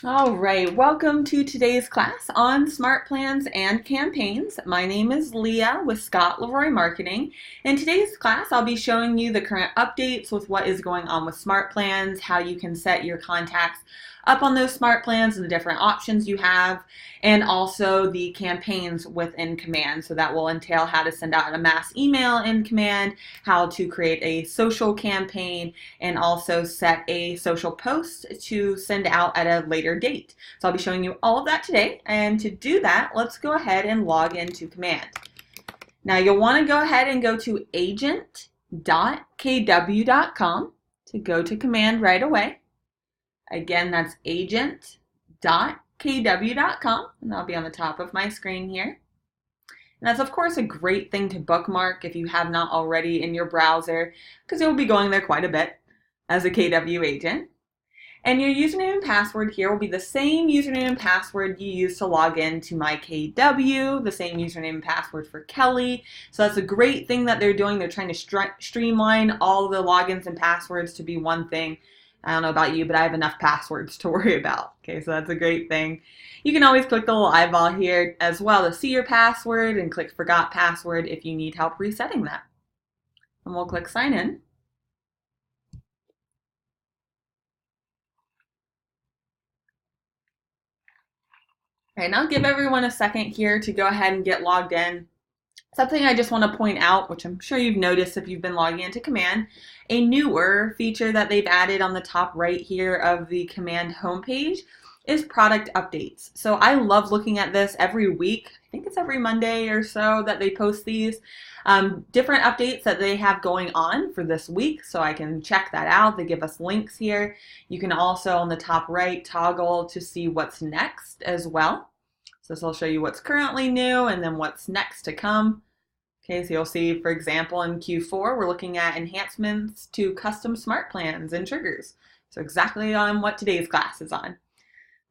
All right, welcome to today's class on Smart Plans and Campaigns. My name is Leah with Scott Leroy Marketing. In today's class, I'll be showing you the current updates with what is going on with Smart Plans, how you can set your contacts up on those Smart Plans and the different options you have, and also the campaigns within Command. So that will entail how to send out a mass email in Command, how to create a social campaign, and also set a social post to send out at a later date. So I'll be showing you all of that today. And to do that, let's go ahead and log into Command. Now you'll want to go ahead and go to agent.kw.com to go to Command right away. Again, that's agent.kw.com, and that'll be on the top of my screen here. And that's, of course, a great thing to bookmark if you have not already in your browser, because you'll be going there quite a bit as a KW agent. And your username and password here will be the same username and password you use to log in to my KW, the same username and password for Kelly. So that's a great thing that they're doing. They're trying to streamline all the logins and passwords to be one thing. I don't know about you, but I have enough passwords to worry about. Okay, so that's a great thing. You can always click the little eyeball here as well to see your password and click Forgot Password if you need help resetting that. And we'll click Sign In. All right, now I'll give everyone a second here to go ahead and get logged in. Something I just want to point out, which I'm sure you've noticed if you've been logging into Command, a newer feature that they've added on the top right here of the Command homepage is product updates. So I love looking at this every week. I think it's every Monday or so that they post these different updates that they have going on for this week. So I can check that out. They give us links here. You can also on the top right toggle to see what's next as well. So this will show you what's currently new and then what's next to come. Okay, so you'll see, for example, in Q4, we're looking at enhancements to custom smart plans and triggers. So exactly on what today's class is on.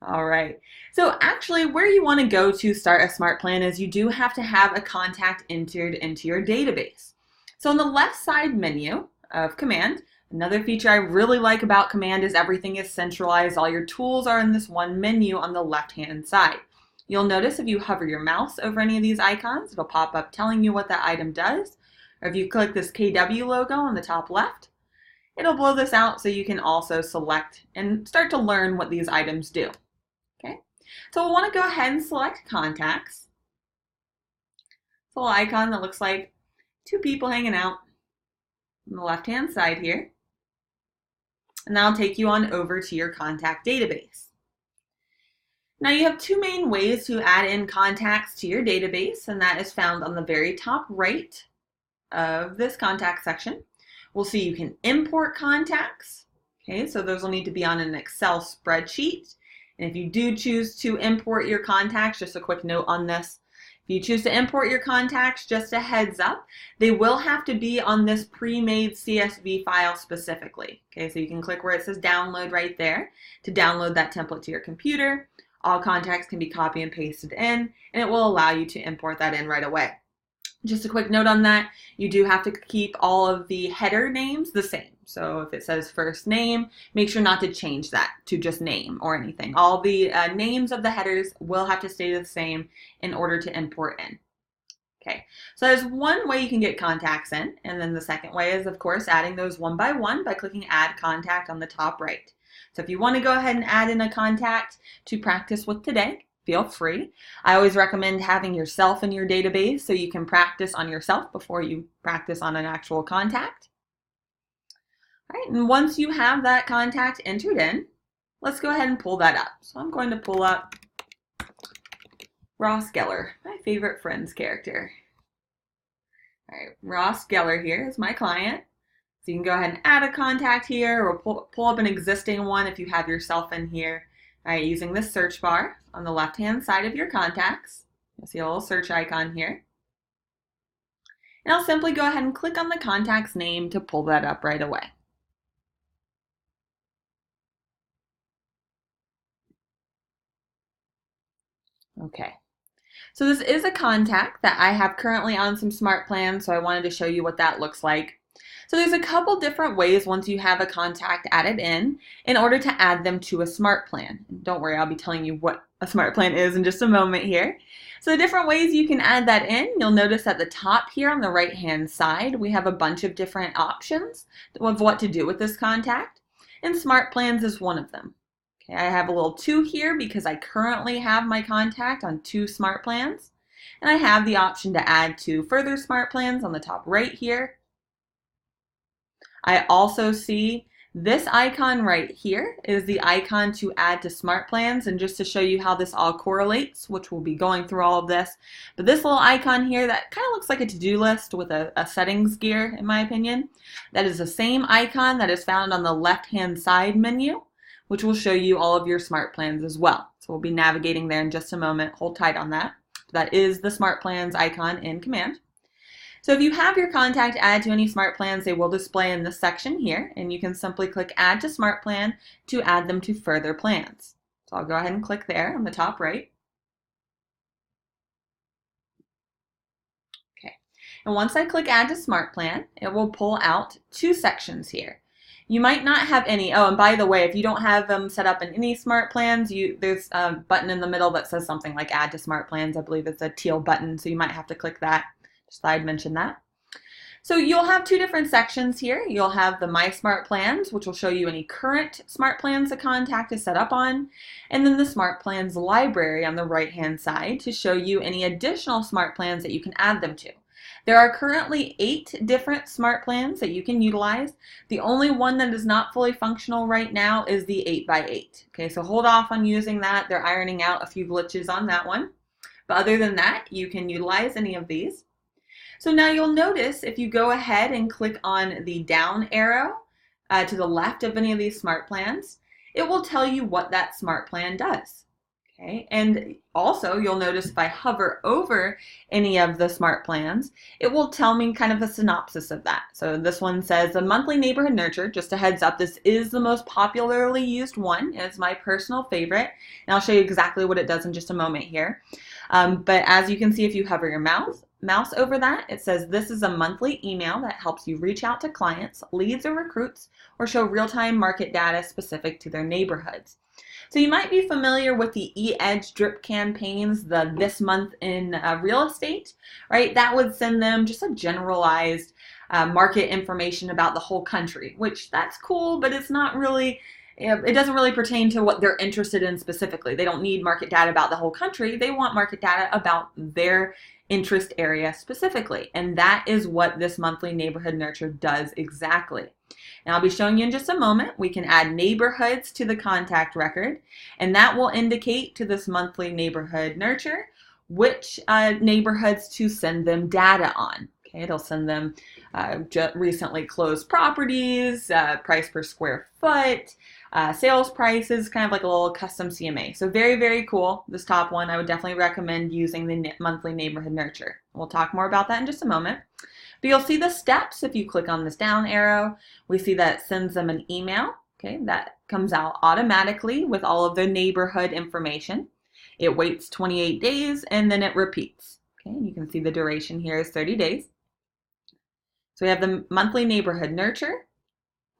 All right, so actually where you want to go to start a smart plan is you do have to have a contact entered into your database. So on the left side menu of Command, another feature I really like about Command is everything is centralized. All your tools are in this one menu on the left-hand side. You'll notice if you hover your mouse over any of these icons, it'll pop up telling you what that item does. Or if you click this KW logo on the top left, it'll blow this out so you can also select and start to learn what these items do. Okay, so we'll want to go ahead and select contacts. It's a little icon that looks like two people hanging out on the left-hand side here. And that'll take you on over to your contact database. Now you have two main ways to add in contacts to your database, and that is found on the very top right of this contact section. We'll see you can import contacts. Okay, so those will need to be on an Excel spreadsheet. And if you do choose to import your contacts, just a quick note on this, if you choose to import your contacts, just a heads up, they will have to be on this pre-made CSV file specifically. Okay, so you can click where it says download right there to download that template to your computer. All contacts can be copied and pasted in, and it will allow you to import that in right away. Just a quick note on that, you do have to keep all of the header names the same. So if it says first name, make sure not to change that to just name or anything. All the names of the headers will have to stay the same in order to import in. Okay, so there's one way you can get contacts in, and then the second way is, of course, adding those one by clicking Add Contact on the top right. So if you want to go ahead and add in a contact to practice with today, feel free. I always recommend having yourself in your database so you can practice on yourself before you practice on an actual contact. All right, and once you have that contact entered in, let's go ahead and pull that up. So I'm going to pull up Ross Geller, my favorite Friends character. All right, Ross Geller here is my client. So you can go ahead and add a contact here or pull up an existing one if you have yourself in here. All right, using this search bar on the left-hand side of your contacts. You'll see a little search icon here. And I'll simply go ahead and click on the contact's name to pull that up right away. Okay, so this is a contact that I have currently on some smart plans, so I wanted to show you what that looks like. So there's a couple different ways once you have a contact added in order to add them to a smart plan. Don't worry, I'll be telling you what a smart plan is in just a moment here. So the different ways you can add that in, you'll notice at the top here on the right hand side, we have a bunch of different options of what to do with this contact, and smart plans is one of them. Okay, I have a little 2 here because I currently have my contact on 2 smart plans, and I have the option to add 2 further smart plans on the top right here. I also see this icon right here is the icon to add to smart plans, and just to show you how this all correlates, which we'll be going through all of this, but this little icon here that kind of looks like a to-do list with a settings gear, in my opinion, that is the same icon that is found on the left-hand side menu, which will show you all of your smart plans as well. So we'll be navigating there in just a moment. Hold tight on that. That is the smart plans icon in Command. So if you have your contact added to any smart plans, they will display in this section here, and you can simply click Add to Smart Plan to add them to further plans. So I'll go ahead and click there on the top right. Okay, and once I click Add to Smart Plan, it will pull out 2 sections here. You might not have any. Oh, and by the way, if you don't have them set up in any smart plans, there's a button in the middle that says something like Add to Smart Plans. I believe it's a teal button, so you might have to click that. Just thought I'd mention that. So you'll have 2 different sections here. You'll have the My Smart Plans, which will show you any current smart plans the contact is set up on, and then the Smart Plans library on the right-hand side to show you any additional smart plans that you can add them to. There are currently 8 different smart plans that you can utilize. The only one that is not fully functional right now is the 8x8. Okay, so hold off on using that. They're ironing out a few glitches on that one. But other than that, you can utilize any of these. So now you'll notice if you go ahead and click on the down arrow to the left of any of these smart plans, it will tell you what that smart plan does. Okay, and also you'll notice if I hover over any of the smart plans, it will tell me kind of a synopsis of that. So this one says the monthly neighborhood nurture. Just a heads up, this is the most popularly used one. It's my personal favorite, and I'll show you exactly what it does in just a moment here. But as you can see, if you hover your mouse over that, it says this is a monthly email that helps you reach out to clients, leads, or recruits, or show real-time market data specific to their neighborhoods. So you might be familiar with the e-edge drip campaigns, the this month in real estate, right? That would send them just a generalized market information about the whole country, which that's cool, but it's not really, it doesn't really pertain to what they're interested in specifically. They don't need market data about the whole country. They want market data about their interest area specifically. And that is what this monthly neighborhood nurture does exactly. And I'll be showing you in just a moment. We can add neighborhoods to the contact record, and that will indicate to this monthly neighborhood nurture which neighborhoods to send them data on. Okay, it'll send them recently closed properties, price per square foot, sales prices, kind of like a little custom CMA. So very, very cool. This top one, I would definitely recommend using the monthly neighborhood nurture. We'll talk more about that in just a moment. But you'll see the steps if you click on this down arrow. We see that it sends them an email. Okay, that comes out automatically with all of the neighborhood information. It waits 28 days and then it repeats. Okay, and you can see the duration here is 30 days. So we have the monthly neighborhood nurture.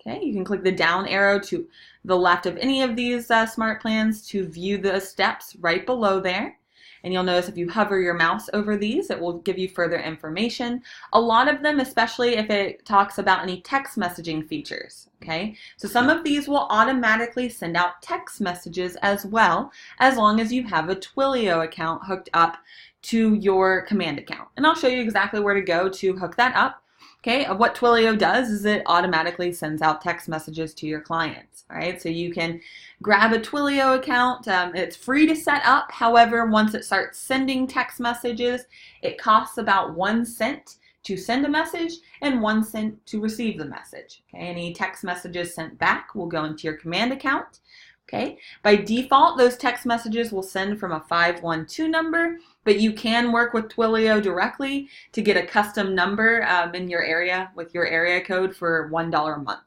Okay, you can click the down arrow to the left of any of these smart plans to view the steps right below there. And you'll notice if you hover your mouse over these, it will give you further information. A lot of them, especially if it talks about any text messaging features, okay? So some of these will automatically send out text messages as well, as long as you have a Twilio account hooked up to your Command account. And I'll show you exactly where to go to hook that up. Okay, what Twilio does is it automatically sends out text messages to your clients, right? So you can grab a Twilio account. It's free to set up. However, once it starts sending text messages, it costs about 1 cent to send a message and 1 cent to receive the message. Okay, any text messages sent back will go into your Command account. Okay, by default, those text messages will send from a 512 number, but you can work with Twilio directly to get a custom number in your area with your area code for $1 a month.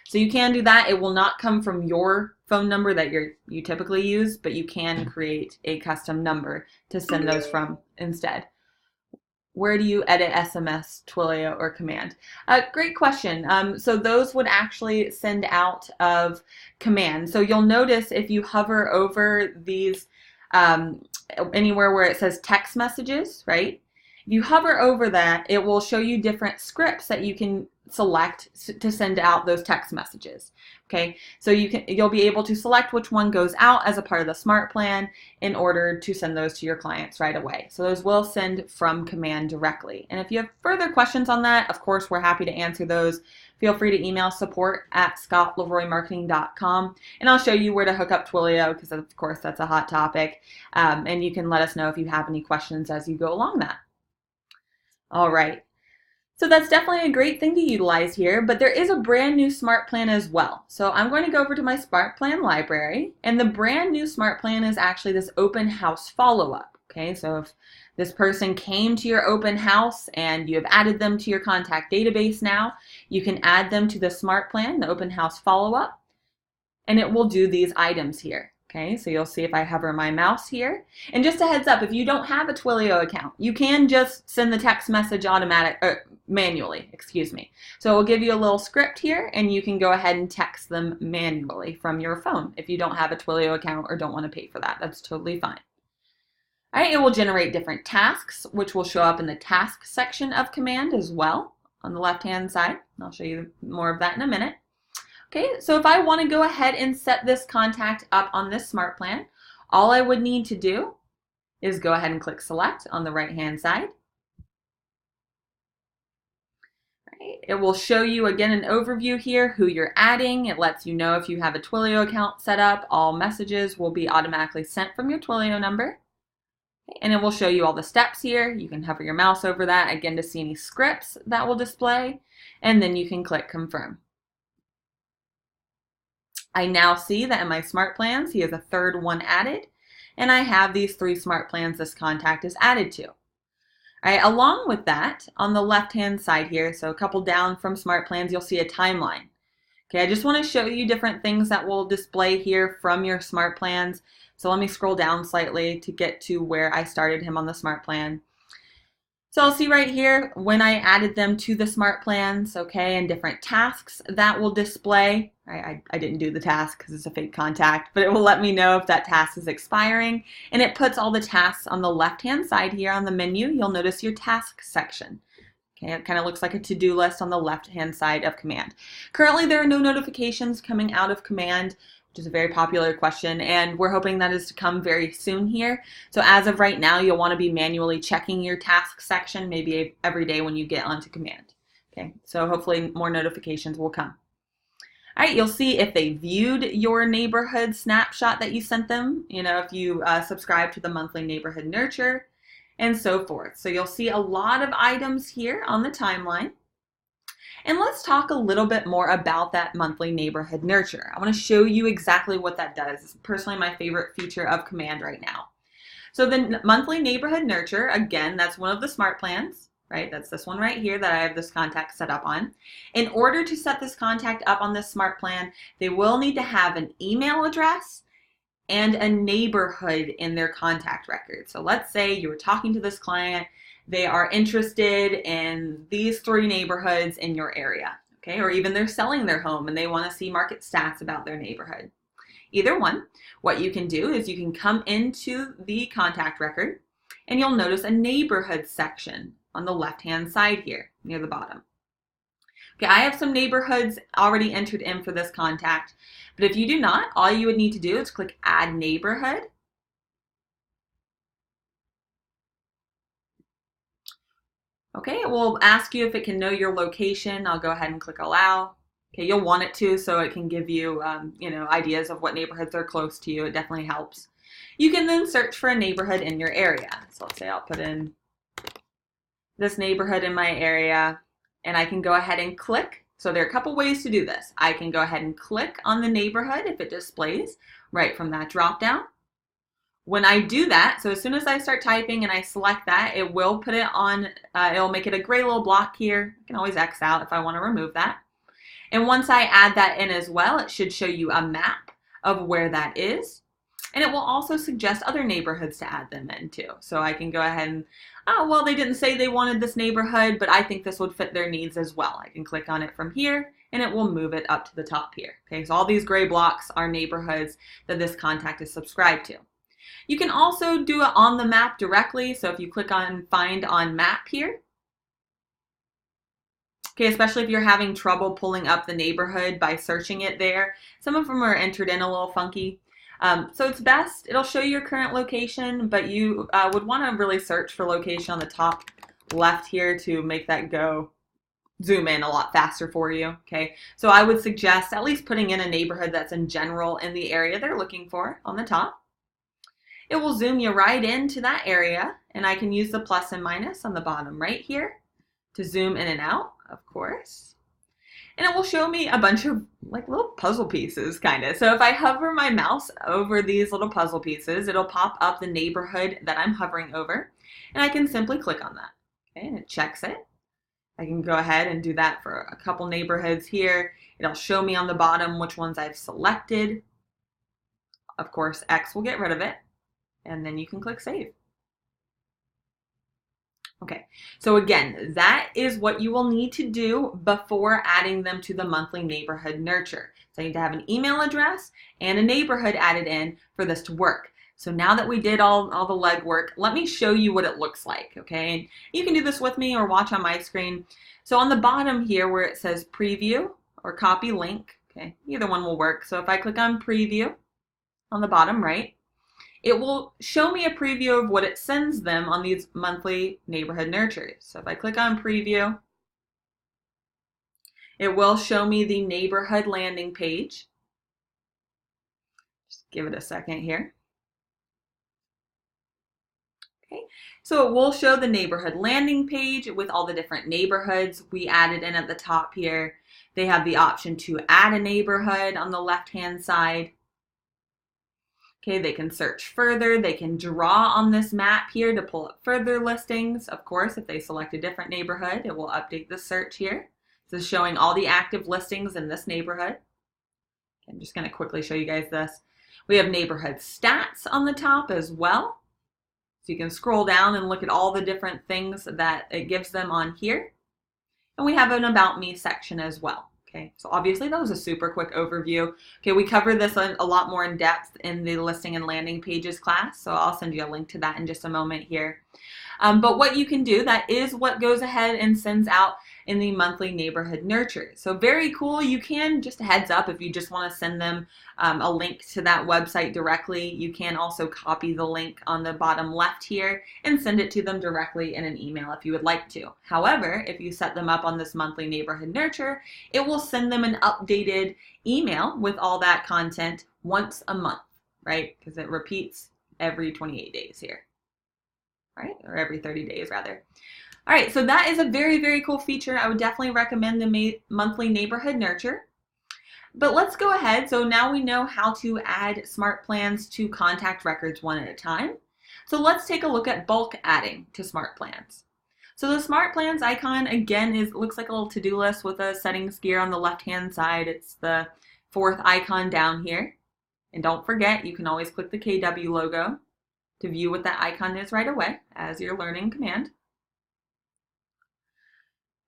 So you can do that. It will not come from your phone number that you typically use, but you can create a custom number to send those from instead. Where do you edit SMS, Twilio, or Command? Great question. So those would actually send out of Command. So you'll notice if you hover over these um, anywhere where it says text messages, right? If you hover over that, it will show you different scripts that you can select to send out those text messages. Okay, so you'll be able to select which one goes out as a part of the Smart Plan in order to send those to your clients right away. So those will send from Command directly. And if you have further questions on that, of course, we're happy to answer those. Feel free to email support@scottleroymarketing.com, and I'll show you where to hook up Twilio because, of course, that's a hot topic. And you can let us know if you have any questions as you go along that. All right. So that's definitely a great thing to utilize here, but there is a brand new Smart Plan as well. So I'm going to go over to my Smart Plan library, and the brand new Smart Plan is actually this open house follow-up. Okay, so if this person came to your open house and you have added them to your contact database now, you can add them to the Smart Plan, the open house follow-up, and it will do these items here. Okay, so you'll see if I hover my mouse here. And just a heads up, if you don't have a Twilio account, you can just send the text message manually, excuse me. So it will give you a little script here, and you can go ahead and text them manually from your phone if you don't have a Twilio account or don't want to pay for that. That's totally fine. All right, it will generate different tasks, which will show up in the task section of Command as well on the left-hand side. I'll show you more of that in a minute. Okay, so if I want to go ahead and set this contact up on this Smart Plan, all I would need to do is go ahead and click Select on the right-hand side. Right, it will show you again an overview here, who you're adding. It lets you know if you have a Twilio account set up, all messages will be automatically sent from your Twilio number. And it will show you all the steps here. You can hover your mouse over that again to see any scripts that will display, and then you can click Confirm. I now see that in my Smart Plans, he has a third one added, and I have these 3 Smart Plans this contact is added to. All right, along with that, on the left-hand side here, so a couple down from Smart Plans, you'll see a timeline. Okay, I just want to show you different things that will display here from your Smart Plans. So let me scroll down slightly to get to where I started him on the Smart Plan. So I'll see right here when I added them to the Smart Plans, okay, and different tasks that will display. I didn't do the task because it's a fake contact, but it will let me know if that task is expiring, and it puts all the tasks on the left-hand side here on the menu. You'll notice your task section. Okay, it kind of looks like a to-do list on the left-hand side of Command. Currently, there are no notifications coming out of Command, which is a very popular question, and we're hoping that is to come very soon here. So as of right now, you'll want to be manually checking your task section maybe every day when you get onto Command. Okay, so hopefully more notifications will come. All right, you'll see if they viewed your neighborhood snapshot that you sent them, you know, if you subscribe to the monthly neighborhood nurture, and so forth. So you'll see a lot of items here on the timeline. And let's talk a little bit more about that monthly neighborhood nurture. I want to show you exactly what that does. It's personally my favorite feature of Command right now. So the monthly neighborhood nurture, again, that's one of the Smart Plans, right? That's this one right here that I have this contact set up on. In order to set this contact up on this Smart Plan, they will need to have an email address and a neighborhood in their contact record. So let's say you were talking to this client, they are interested in these 3 neighborhoods in your area, okay? Or even they're selling their home and they want to see market stats about their neighborhood. Either one, what you can do is you can come into the contact record and you'll notice a neighborhood section on the left-hand side here near the bottom. Okay, I have some neighborhoods already entered in for this contact, but if you do not, all you would need to do is click Add Neighborhood. Okay, it will ask you if it can know your location. I'll go ahead and click Allow. Okay, you'll want it to so it can give you, ideas of what neighborhoods are close to you. It definitely helps. You can then search for a neighborhood in your area. So let's say I'll put in this neighborhood in my area, and I can go ahead and click. So there are a couple ways to do this. I can go ahead and click on the neighborhood if it displays right from that drop down. When I do that, so as soon as I start typing and I select that, it will put it on, it'll make it a gray little block here. I can always X out if I want to remove that. And once I add that in as well, it should show you a map of where that is. And it will also suggest other neighborhoods to add them into. So I can go ahead and, oh, well, they didn't say they wanted this neighborhood, but I think this would fit their needs as well. I can click on it from here and it will move it up to the top here. Okay, so all these gray blocks are neighborhoods that this contact is subscribed to. You can also do it on the map directly. So if you click on Find on Map here, okay, especially if you're having trouble pulling up the neighborhood by searching it there. Some of them are entered in a little funky. So it's best, it'll show you your current location, but you would want to really search for location on the top left here to make that go zoom in a lot faster for you. Okay, so I would suggest at least putting in a neighborhood that's in general in the area they're looking for on the top. It will zoom you right into that area, and I can use the plus and minus on the bottom right here to zoom in and out, of course. And it will show me a bunch of like little puzzle pieces kind of. So if I hover my mouse over these little puzzle pieces, it'll pop up the neighborhood that I'm hovering over, and I can simply click on that. Okay, and it checks it. I can go ahead and do that for a couple neighborhoods here. It'll show me on the bottom which ones I've selected. Of course, X will get rid of it, and then you can click Save. Okay, so again, that is what you will need to do before adding them to the monthly neighborhood nurture. So you need to have an email address and a neighborhood added in for this to work. So now that we did all the legwork, let me show you what it looks like, okay? And you can do this with me or watch on my screen. So on the bottom here where it says preview or copy link, okay, either one will work. So if I click on preview on the bottom right, it will show me a preview of what it sends them on these monthly neighborhood nurtures. So if I click on preview, it will show me the neighborhood landing page. Just give it a second here. Okay, so it will show the neighborhood landing page with all the different neighborhoods we added in at the top here. They have the option to add a neighborhood on the left-hand side. Okay, they can search further. They can draw on this map here to pull up further listings. Of course, if they select a different neighborhood, it will update the search here. This is showing all the active listings in this neighborhood. I'm just going to quickly show you guys this. We have neighborhood stats on the top as well. So you can scroll down and look at all the different things that it gives them on here. And we have an About Me section as well. Okay, so obviously that was a super quick overview. Okay, we covered this a lot more in depth in the listing and landing pages class, so I'll send you a link to that in just a moment here. But what you can do, that is what goes ahead and sends out in the monthly neighborhood nurture. So very cool. You can, just a heads up, if you just want to send them a link to that website directly, you can also copy the link on the bottom left here and send it to them directly in an email if you would like to. However, if you set them up on this monthly neighborhood nurture, it will send them an updated email with all that content once a month, right? Because it repeats every 28 days here. Right? Or every 30 days rather. All right, so that is a very, very cool feature. I would definitely recommend the monthly neighborhood nurture. But let's go ahead. So now we know how to add smart plans to contact records one at a time. So let's take a look at bulk adding to smart plans. So the smart plans icon again looks like a little to-do list with a settings gear on the left-hand side. It's the fourth icon down here. And don't forget, you can always click the KW logo to view what that icon is right away as your learning command.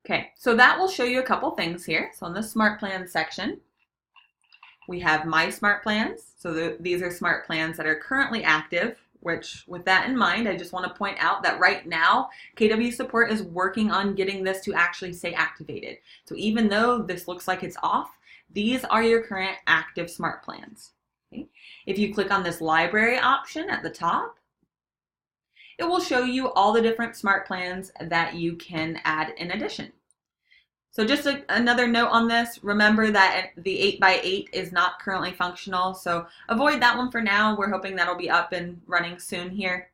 Okay, so that will show you a couple things here. So in the Smart Plans section, we have My Smart Plans. So these are smart plans that are currently active, which with that in mind, I just want to point out that right now, KW support is working on getting this to actually say activated. So even though this looks like it's off, these are your current active smart plans. Okay. If you click on this library option at the top, it will show you all the different smart plans that you can add in addition. So just another note on this, remember that the 8x8 is not currently functional, so avoid that one for now. We're hoping that'll be up and running soon here.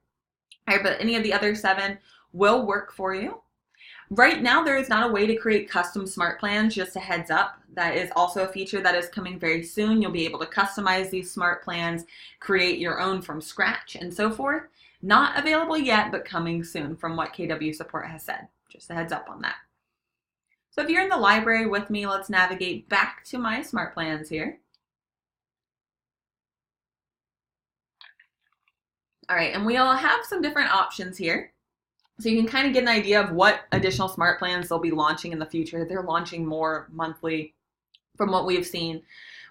All right, but any of the other 7 will work for you. Right now, there is not a way to create custom smart plans, just a heads up. That is also a feature that is coming very soon. You'll be able to customize these smart plans, create your own from scratch, and so forth. Not available yet, but coming soon from what KW support has said. Just a heads up on that. So if you're in the library with me, let's navigate back to my smart plans here. All right, and we'll have some different options here. So you can kind of get an idea of what additional smart plans they'll be launching in the future. They're launching more monthly from what we've seen.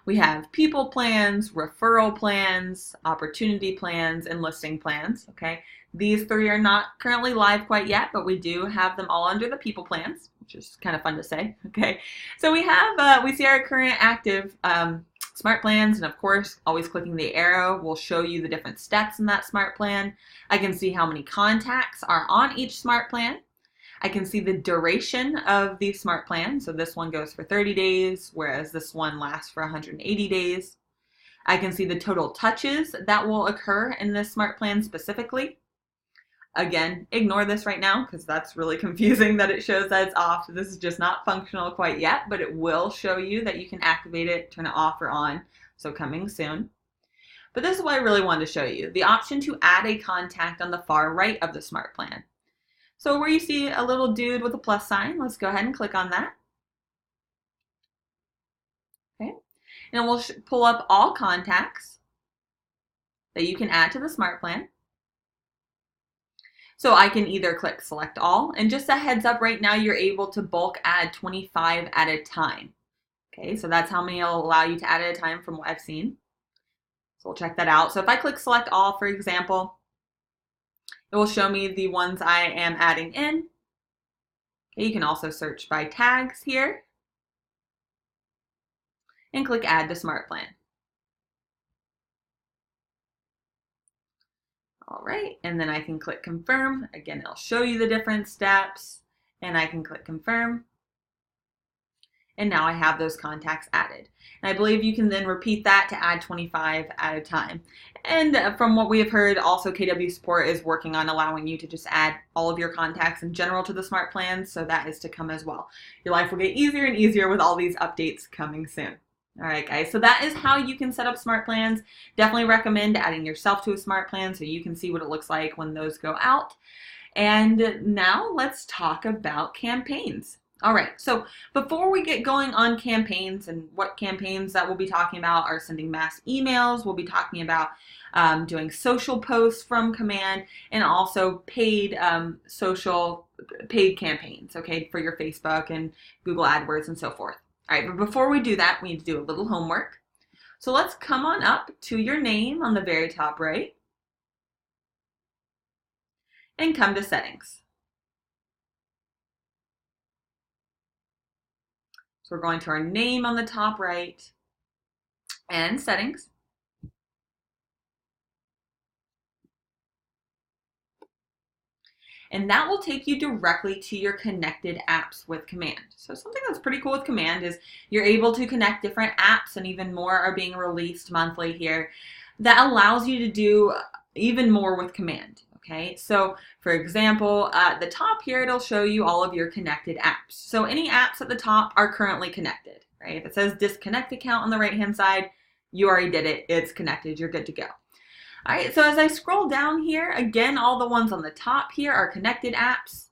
We have people plans, referral plans, opportunity plans, and listing plans, okay? These three are not currently live quite yet, but we do have them all under the people plans, which is kind of fun to say, okay? So we see our current active smart plans, and of course, always clicking the arrow will show you the different steps in that smart plan. I can see how many contacts are on each smart plan. I can see the duration of the smart plan. So this one goes for 30 days, whereas this one lasts for 180 days. I can see the total touches that will occur in this smart plan specifically. Again, ignore this right now because that's really confusing that it shows that it's off. This is just not functional quite yet, but it will show you that you can activate it, turn it off or on. So coming soon. But this is what I really wanted to show you. The option to add a contact on the far right of the smart plan. So where you see a little dude with a plus sign, let's go ahead and click on that. Okay, and we'll pull up all contacts that you can add to the smart plan. So I can either click select all, and just a heads up, right now you're able to bulk add 25 at a time. Okay, so that's how many it'll allow you to add at a time from what I've seen. So we'll check that out. So if I click select all, for example, it will show me the ones I am adding in. Okay, you can also search by tags here and click add to smart plan. All right, and then I can click confirm. Again, it'll show you the different steps, and I can click confirm. And now I have those contacts added. And I believe you can then repeat that to add 25 at a time. And from what we have heard, also KW Support is working on allowing you to just add all of your contacts in general to the smart plans, so that is to come as well. Your life will get easier and easier with all these updates coming soon. All right, guys, so that is how you can set up smart plans. Definitely recommend adding yourself to a smart plan so you can see what it looks like when those go out. And now let's talk about campaigns. All right, so before we get going on campaigns, and what campaigns that we'll be talking about are sending mass emails, we'll be talking about doing social posts from command, and also paid paid campaigns, okay, for your Facebook and Google AdWords and so forth. All right, but before we do that, we need to do a little homework. So let's come on up to your name on the very top right and come to settings. So we're going to our name on the top right and settings. And that will take you directly to your connected apps with command. So something that's pretty cool with command is you're able to connect different apps, and even more are being released monthly here. That allows you to do even more with command. Okay, so for example, at the top here, it'll show you all of your connected apps. So any apps at the top are currently connected, right? If it says disconnect account on the right-hand side, you already did it. It's connected. You're good to go. All right, so as I scroll down here, again, all the ones on the top here are connected apps.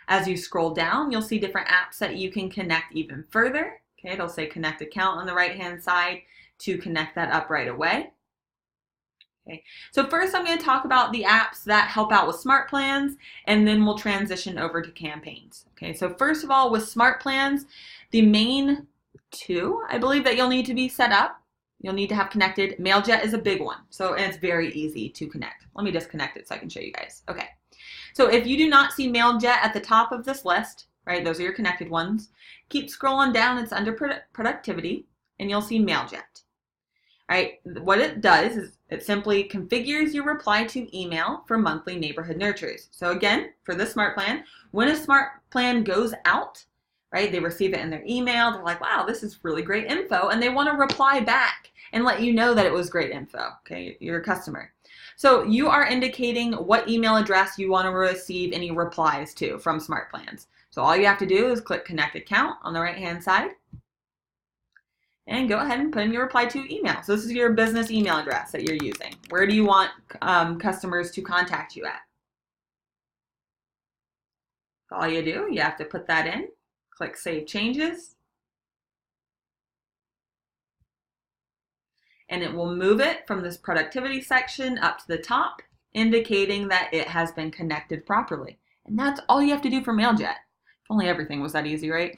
As you scroll down, you'll see different apps that you can connect even further. Okay, it'll say connect account on the right-hand side to connect that up right away. Okay, so first I'm going to talk about the apps that help out with smart plans, and then we'll transition over to campaigns. Okay, so first of all, with smart plans, the main two, I believe, that you'll need to be set up, you'll need to have connected. MailJet is a big one, and it's very easy to connect. Let me disconnect it so I can show you guys. Okay, so if you do not see MailJet at the top of this list, right, those are your connected ones, keep scrolling down. It's under productivity, and you'll see MailJet. All right, what it does is it simply configures your reply to email for monthly neighborhood nurtures. So again, for this smart plan, when a smart plan goes out, right, they receive it in their email, they're like, wow, this is really great info, and they want to reply back and let you know that it was great info, okay, you're a customer. So you are indicating what email address you want to receive any replies to from smart plans. So all you have to do is click connect account on the right-hand side, and go ahead and put in your reply to email. So this is your business email address that you're using. Where do you want customers to contact you at? All you do, you have to put that in, click Save Changes, and it will move it from this productivity section up to the top, indicating that it has been connected properly. And that's all you have to do for MailJet. If only everything was that easy, right?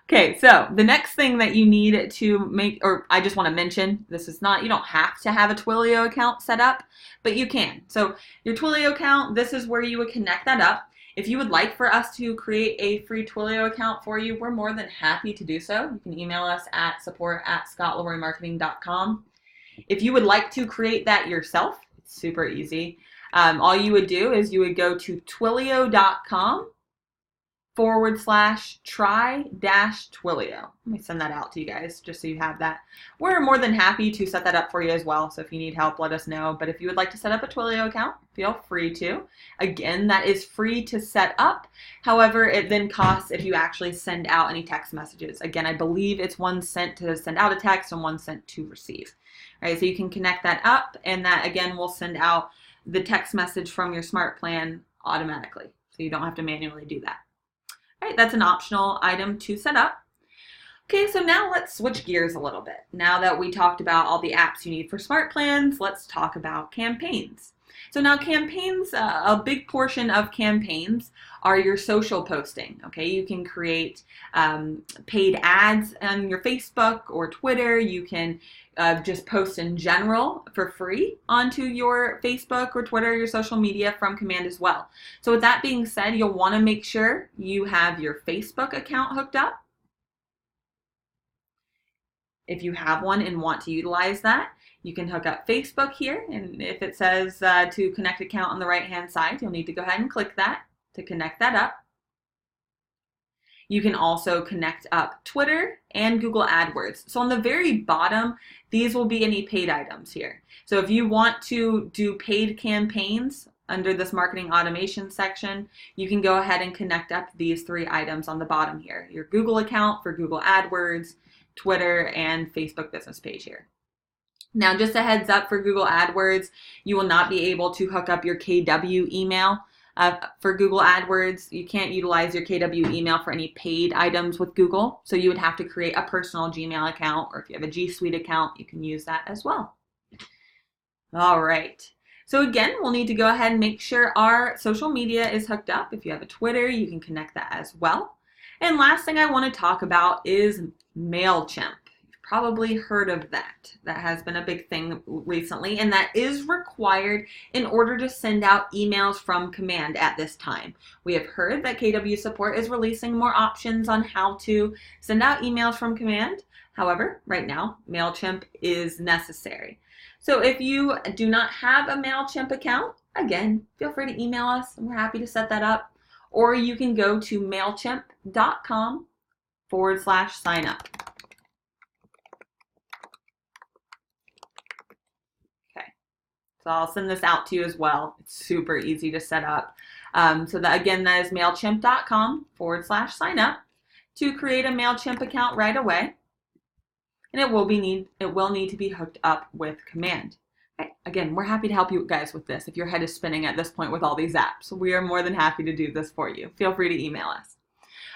Okay, so the next thing that you need to make, or I just want to mention, this is not, you don't have to have a Twilio account set up, but you can. So your Twilio account, this is where you would connect that up. If you would like for us to create a free Twilio account for you, we're more than happy to do so. You can email us at support@scottleroymarketing.com. If you would like to create that yourself, it's super easy. All you would do is you would go to twilio.com/try-Twilio. Let me send that out to you guys just so you have that. We're more than happy to set that up for you as well. So if you need help, let us know. But if you would like to set up a Twilio account, feel free to. Again, that is free to set up. However, it then costs if you actually send out any text messages. Again, I believe it's 1 cent to send out a text and 1 cent to receive. All right, so you can connect that up, and that again will send out the text message from your smart plan automatically. So you don't have to manually do that. All right, that's an optional item to set up. Okay, so now let's switch gears a little bit. Now that we talked about all the apps you need for smart plans, let's talk about campaigns. So now campaigns, a big portion of campaigns are your social posting. Okay, you can create paid ads on your Facebook or Twitter. You can just post in general for free onto your Facebook or Twitter, your social media from command as well. So with that being said, you'll want to make sure you have your Facebook account hooked up. If you have one and want to utilize that, you can hook up Facebook here, and if it says to connect account on the right hand side, you'll need to go ahead and click that to connect that up. You can also connect up Twitter and Google AdWords. So on the very bottom, these will be any paid items here. So if you want to do paid campaigns under this marketing automation section, you can go ahead and connect up these 3 items on the bottom here. Your Google account for Google AdWords, Twitter, and Facebook business page here. Now, just a heads up for Google AdWords, you will not be able to hook up your KW email for Google AdWords. You can't utilize your KW email for any paid items with Google, so you would have to create a personal Gmail account, or if you have a G Suite account, you can use that as well. All right. So again, we'll need to go ahead and make sure our social media is hooked up. If you have a Twitter, you can connect that as well. And last thing I want to talk about is MailChimp. You've probably heard of that. That has been a big thing recently, and that is required in order to send out emails from command at this time. We have heard that KW Support is releasing more options on how to send out emails from command. However, right now, MailChimp is necessary. So if you do not have a MailChimp account, again, feel free to email us, and we're happy to set that up. Or you can go to mailchimp.com/sign up. Okay, so I'll send this out to you as well. It's super easy to set up. So that again, that is mailchimp.com/sign up to create a MailChimp account right away. And it will need to be hooked up with command. Okay. Again, we're happy to help you guys with this if your head is spinning at this point with all these apps. We are more than happy to do this for you. Feel free to email us.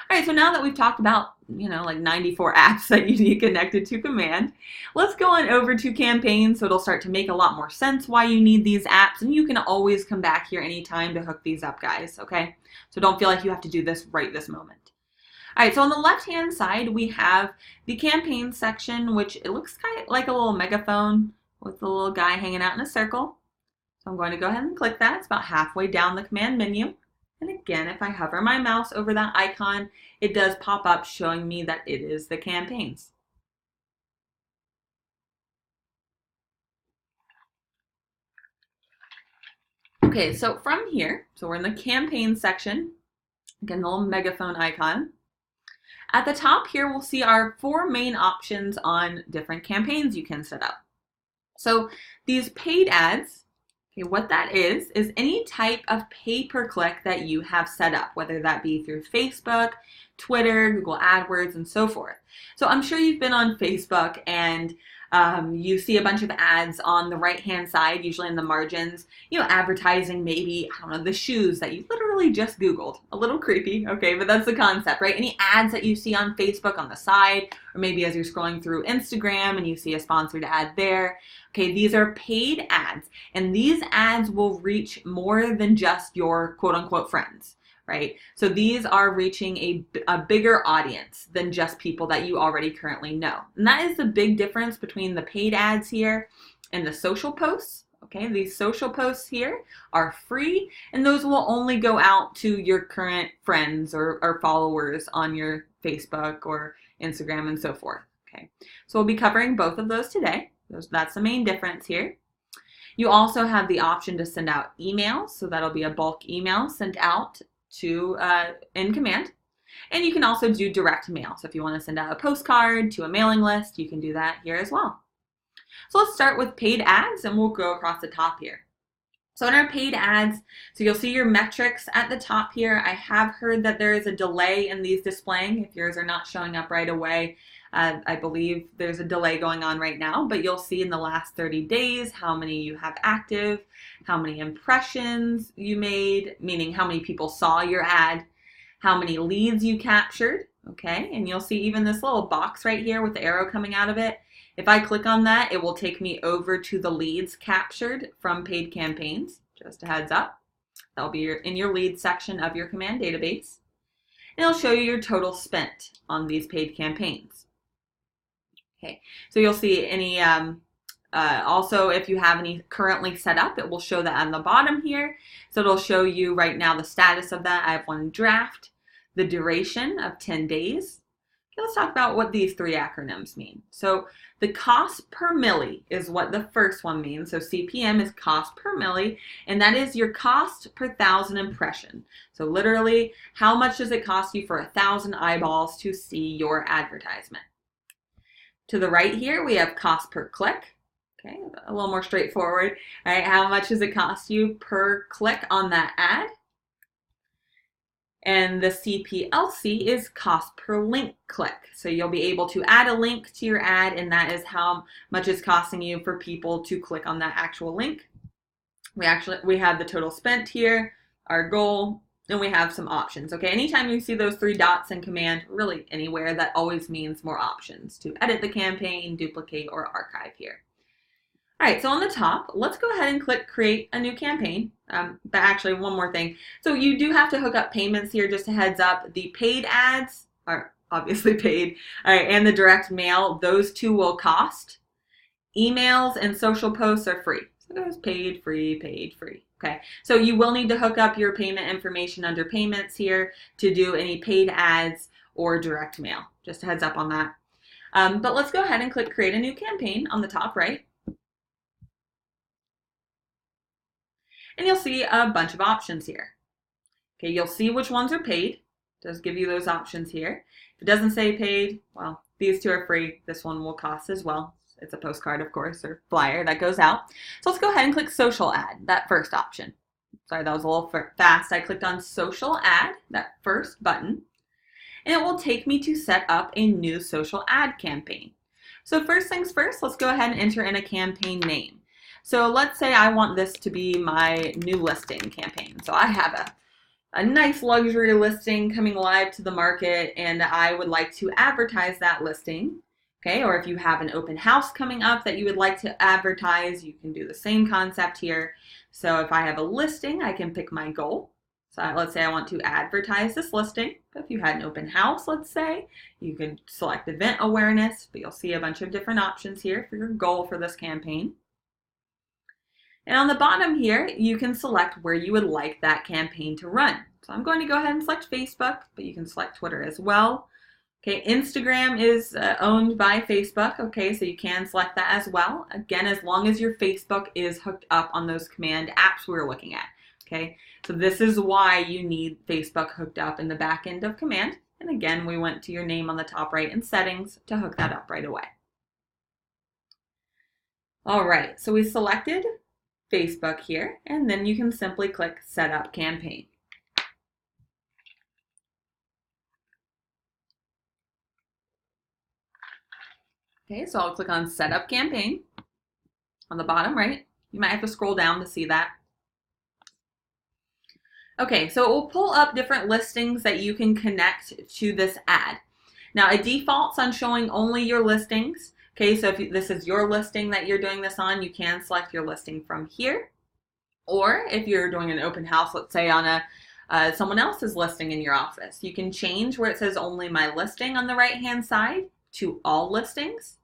All right, so now that we've talked about, like 94 apps that you need connected to command, let's go on over to campaigns so it'll start to make a lot more sense why you need these apps, and you can always come back here anytime to hook these up, guys, okay? So don't feel like you have to do this right this moment. All right, so on the left-hand side, we have the campaign section, which it looks kind of like a little megaphone with a little guy hanging out in a circle. So I'm going to go ahead and click that. It's about halfway down the command menu. And again, if I hover my mouse over that icon, it does pop up showing me that it is the campaigns. Okay, so from here, so we're in the campaign section. Again, the little megaphone icon. At the top here, we'll see our 4 main options on different campaigns you can set up. So these paid ads, okay, what that is any type of pay-per-click that you have set up, whether that be through Facebook, Twitter, Google AdWords, and so forth. So I'm sure you've been on Facebook and You see a bunch of ads on the right-hand side, usually in the margins, advertising maybe, I don't know, the shoes that you literally just Googled. A little creepy, okay, but that's the concept, right? Any ads that you see on Facebook on the side, or maybe as you're scrolling through Instagram and you see a sponsored ad there. Okay, these are paid ads, and these ads will reach more than just your quote-unquote friends. Right? So these are reaching a bigger audience than just people that you already currently know. And that is the big difference between the paid ads here and the social posts. Okay, these social posts here are free, and those will only go out to your current friends or followers on your Facebook or Instagram and so forth. Okay, so we'll be covering both of those today. That's the main difference here. You also have the option to send out emails, so that'll be a bulk email sent out to in command. And you can also do direct mail. So if you want to send out a postcard to a mailing list, you can do that here as well. So let's start with paid ads, and we'll go across the top here. So in our paid ads, so you'll see your metrics at the top here. I have heard that there is a delay in these displaying. If yours are not showing up right away, I believe there's a delay going on right now, but you'll see in the last 30 days how many you have active, how many impressions you made, meaning how many people saw your ad, how many leads you captured, okay? And you'll see even this little box right here with the arrow coming out of it. If I click on that, it will take me over to the leads captured from paid campaigns. Just a heads up. That'll be in your leads section of your command database. And it'll show you your total spent on these paid campaigns. Okay, so you'll see any, also if you have any currently set up, it will show that on the bottom here. So it'll show you right now the status of that. I have one draft, the duration of 10 days. Okay, let's talk about what these three acronyms mean. So the cost per milli is what the first one means. So CPM is cost per milli, and that is your cost per 1,000 impression. So literally, how much does it cost you for 1,000 eyeballs to see your advertisement? To the right here, we have cost per click. Okay, a little more straightforward. All right, how much does it cost you per click on that ad? And the CPLC is cost per link click. So you'll be able to add a link to your ad, and that is how much it's costing you for people to click on that actual link. We have the total spent here, our goal, and we have some options. Okay, anytime you see those three dots in command, really anywhere, that always means more options to edit the campaign, duplicate, or archive here. All right, so on the top, let's go ahead and click create a new campaign. But actually, one more thing. So you do have to hook up payments here, just a heads up. The paid ads are obviously paid. All right, and the direct mail, those two will cost. Emails and social posts are free. So those paid, free, paid, free. Okay, so you will need to hook up your payment information under payments here to do any paid ads or direct mail. Just a heads up on that. But let's go ahead and click create a new campaign on the top right. And you'll see a bunch of options here. Okay, you'll see which ones are paid. It does give you those options here. If it doesn't say paid, well, these two are free. This one will cost as well. It's a postcard, of course, or flyer that goes out. So let's go ahead and click social ad, that first option. Sorry, that was a little fast. I clicked on social ad, that first button, and it will take me to set up a new social ad campaign. So first things first, let's go ahead and enter in a campaign name. So let's say I want this to be my new listing campaign. So I have a nice luxury listing coming live to the market, and I would like to advertise that listing. Okay, or if you have an open house coming up that you would like to advertise, you can do the same concept here. So if I have a listing, I can pick my goal. So let's say I want to advertise this listing. If you had an open house, let's say, you could select event awareness, but you'll see a bunch of different options here for your goal for this campaign. And on the bottom here, you can select where you would like that campaign to run. So I'm going to go ahead and select Facebook, but you can select Twitter as well. Okay, Instagram is owned by Facebook, okay, so you can select that as well. Again, as long as your Facebook is hooked up on those command apps we're looking at, okay? So this is why you need Facebook hooked up in the back end of command. And again, we went to your name on the top right in settings to hook that up right away. All right, so we selected Facebook here, and then you can simply click Set Up Campaign. Okay, so I'll click on Setup Campaign on the bottom right. You might have to scroll down to see that. Okay, so it will pull up different listings that you can connect to this ad. Now, it defaults on showing only your listings. Okay, so if this is your listing that you're doing this on, you can select your listing from here. Or if you're doing an open house, let's say on someone else's listing in your office, you can change where it says only my listing on the right-hand side to all listings.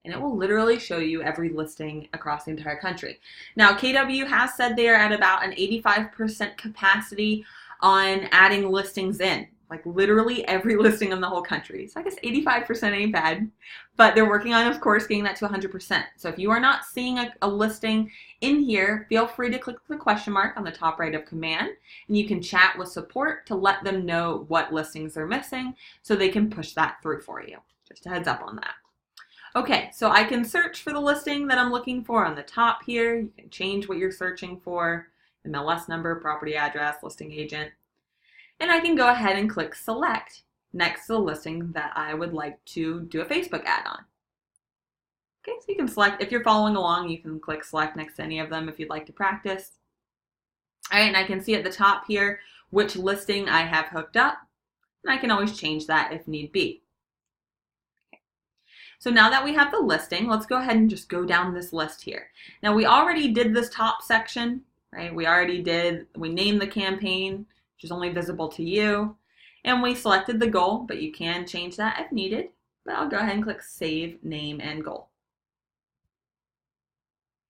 And it will literally show you every listing across the entire country. Now, KW has said they are at about an 85% capacity on adding listings in, like literally every listing in the whole country. So I guess 85% ain't bad, but they're working on, of course, getting that to 100%. So if you are not seeing a listing in here, feel free to click the question mark on the top right of command, and you can chat with support to let them know what listings they're missing so they can push that through for you. Just a heads up on that. Okay, so I can search for the listing that I'm looking for on the top here. You can change what you're searching for, MLS number, property address, listing agent. And I can go ahead and click select next to the listing that I would like to do a Facebook ad on. Okay, so you can select, if you're following along, you can click select next to any of them if you'd like to practice. All right, and I can see at the top here which listing I have hooked up, and I can always change that if need be. So now that we have the listing, let's go ahead and just go down this list here. Now we already did this top section, right? We named the campaign, which is only visible to you, and we selected the goal, but you can change that if needed. But I'll go ahead and click Save, Name, and Goal.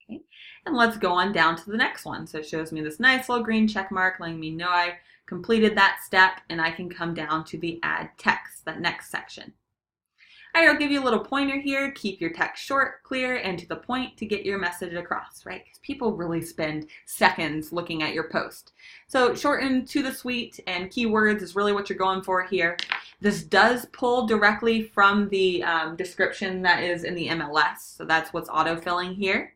Okay, and let's go on down to the next one. So it shows me this nice little green check mark letting me know I completed that step, and I can come down to the add text, that next section. All right, I'll give you a little pointer here. Keep your text short, clear, and to the point to get your message across, right? Because people really spend seconds looking at your post. So short and to the sweet and keywords is really what you're going for here. This does pull directly from the description that is in the MLS. So that's what's autofilling here.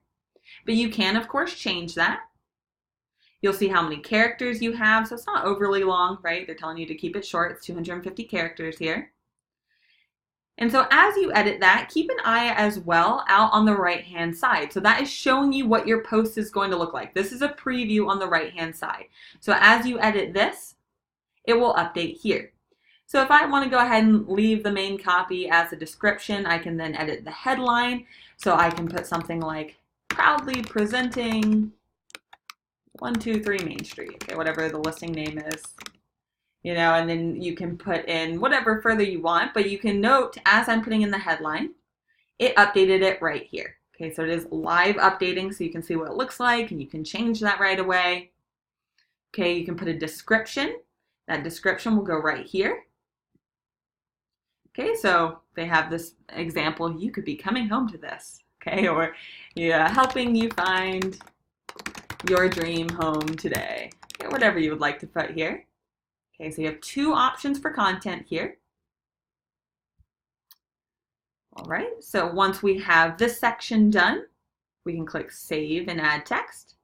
But you can, of course, change that. You'll see how many characters you have. So it's not overly long, right? They're telling you to keep it short. It's 250 characters here. And so as you edit that, keep an eye as well out on the right-hand side. So that is showing you what your post is going to look like. This is a preview on the right-hand side. So as you edit this, it will update here. So if I want to go ahead and leave the main copy as a description, I can then edit the headline. So I can put something like, proudly presenting 123 Main Street, okay, whatever the listing name is. You know, and then you can put in whatever further you want, but you can note as I'm putting in the headline, it updated it right here. Okay, so it is live updating, so you can see what it looks like, and you can change that right away. Okay, you can put a description. That description will go right here. Okay, so they have this example, you could be coming home to this, okay, or yeah, helping you find your dream home today. Okay, whatever you would like to put here. Okay, so you have two options for content here. All right, so once we have this section done, we can click Save and Add Text.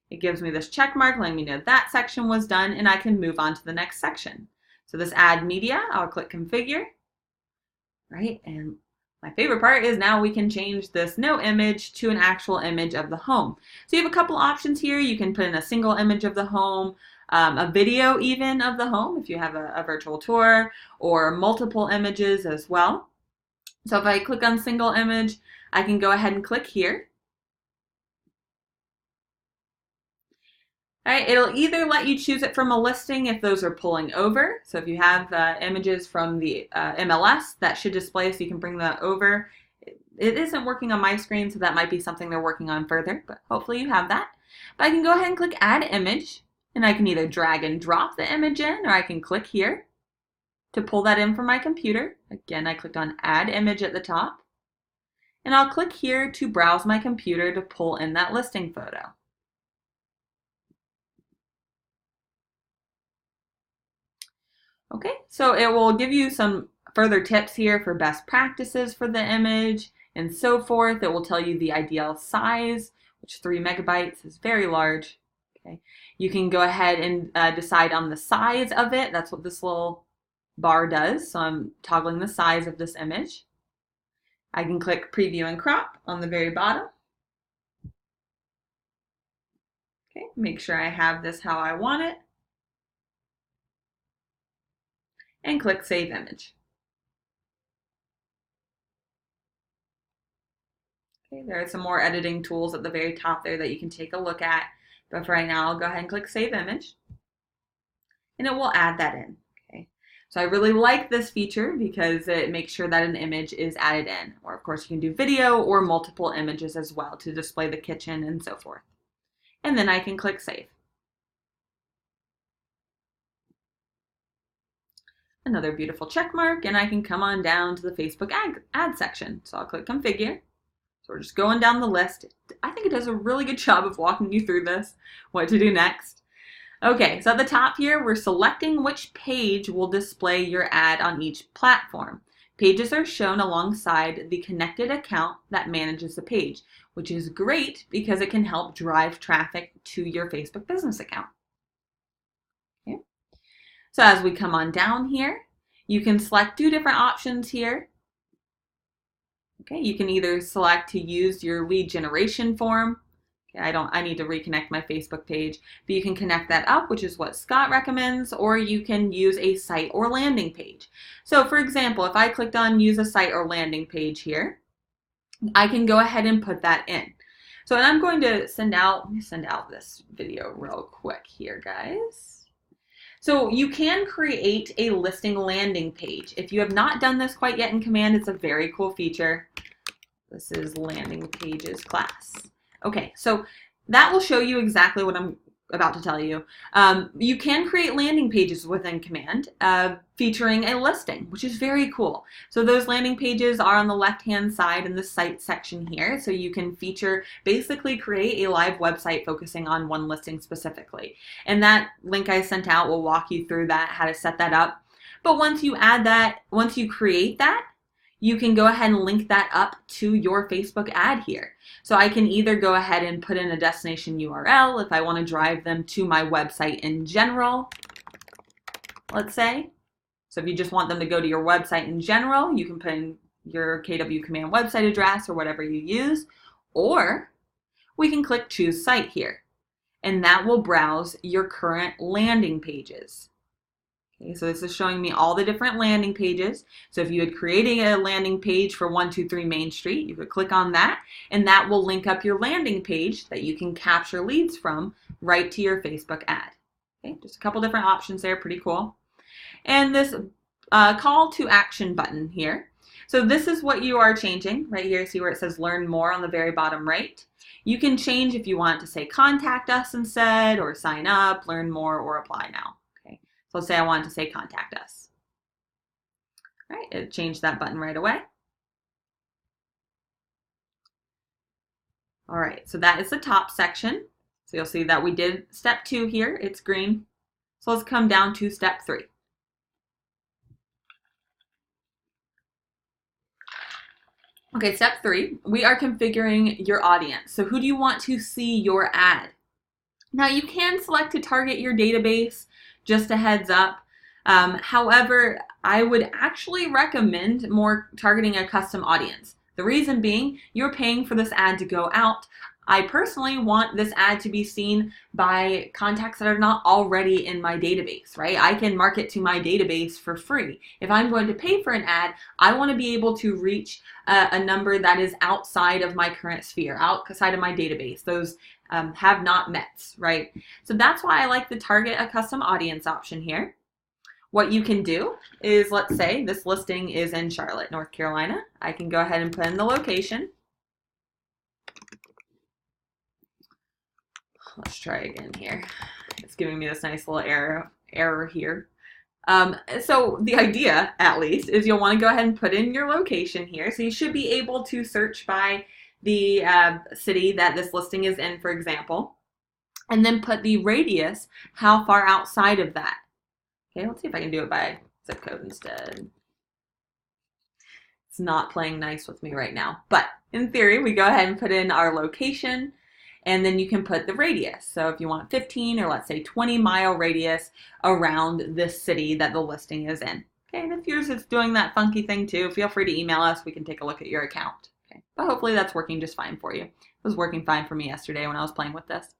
It gives me this check mark letting me know that section was done, and I can move on to the next section. So this Add Media, I'll click Configure, right? And my favorite part is now we can change this no image to an actual image of the home. So you have a couple options here. You can put in a single image of the home, a video even of the home if you have a virtual tour, or multiple images as well. So if I click on single image, I can go ahead and click here. All right, it'll either let you choose it from a listing if those are pulling over. So if you have images from the MLS, that should display so you can bring that over. It isn't working on my screen, so that might be something they're working on further, but hopefully you have that. But I can go ahead and click Add Image, and I can either drag and drop the image in, or I can click here to pull that in from my computer. Again, I clicked on Add Image at the top, and I'll click here to browse my computer to pull in that listing photo. Okay, so it will give you some further tips here for best practices for the image and so forth. It will tell you the ideal size, which 3 megabytes is very large. Okay, you can go ahead and decide on the size of it. That's what this little bar does. So I'm toggling the size of this image. I can click preview and crop on the very bottom. Okay, make sure I have this how I want it. And click save image. Okay, there are some more editing tools at the very top there that you can take a look at. But for right now, I'll go ahead and click save image. And it will add that in. Okay. So I really like this feature because it makes sure that an image is added in. Or of course you can do video or multiple images as well to display the kitchen and so forth. And then I can click save. Another beautiful check mark, and I can come on down to the Facebook ad section. So I'll click configure. So we're just going down the list. I think it does a really good job of walking you through this, what to do next. Okay, so at the top here, we're selecting which page will display your ad on each platform. Pages are shown alongside the connected account that manages the page, which is great because it can help drive traffic to your Facebook business account. Okay. So as we come on down here, you can select two different options here. Okay, you can either select to use your lead generation form. Okay, I need to reconnect my Facebook page, but you can connect that up, which is what Scott recommends, or you can use a site or landing page. So for example, if I clicked on use a site or landing page here, I can go ahead and put that in. So I'm going to send out this video real quick here, guys. So you can create a listing landing page. If you have not done this quite yet in Command, it's a very cool feature. This is landing pages class. Okay, so that will show you exactly what I'm about to tell you. You can create landing pages within Command featuring a listing, which is very cool. So those landing pages are on the left-hand side in the site section here. So you can basically create a live website focusing on one listing specifically. And that link I sent out will walk you through that, how to set that up. But once you create that, you can go ahead and link that up to your Facebook ad here. So I can either go ahead and put in a destination URL if I want to drive them to my website in general, let's say. So if you just want them to go to your website in general, you can put in your KW Command website address or whatever you use, or we can click choose site here, and that will browse your current landing pages. Okay, so this is showing me all the different landing pages. So if you had created a landing page for 123 Main Street, you could click on that, and that will link up your landing page that you can capture leads from right to your Facebook ad. Okay, just a couple different options there, pretty cool. And this call to action button here. So this is what you are changing right here. See where it says learn more on the very bottom right. You can change if you want to say contact us instead, or sign up, learn more, or apply now. So let's say I wanted to say contact us. All right, it changed that button right away. All right, so that is the top section. So you'll see that we did step 2 here. It's green. So let's come down to step 3. Okay, step 3, we are configuring your audience. So who do you want to see your ad? Now you can select to target your database, just a heads up. However, I would actually recommend more targeting a custom audience. The reason being, you're paying for this ad to go out. I personally want this ad to be seen by contacts that are not already in my database, right? I can market to my database for free. If I'm going to pay for an ad, I want to be able to reach a number that is outside of my current sphere, outside of my database. Those have not met, right? So that's why I like the target a custom audience option here. What you can do is, let's say this listing is in Charlotte, North Carolina. I can go ahead and put in the location. Let's try again here. It's giving me this nice little error here. So the idea, at least, is you'll want to go ahead and put in your location here. So you should be able to search by the city that this listing is in, for example, and then put the radius, how far outside of that. Okay, let's see if I can do it by zip code instead. It's not playing nice with me right now, but in theory, we go ahead and put in our location, and then you can put the radius. So if you want 15 or let's say 20-mile radius around this city that the listing is in. Okay, and if yours is doing that funky thing too, feel free to email us. We can take a look at your account. Okay, but hopefully that's working just fine for you. It was working fine for me yesterday when I was playing with this.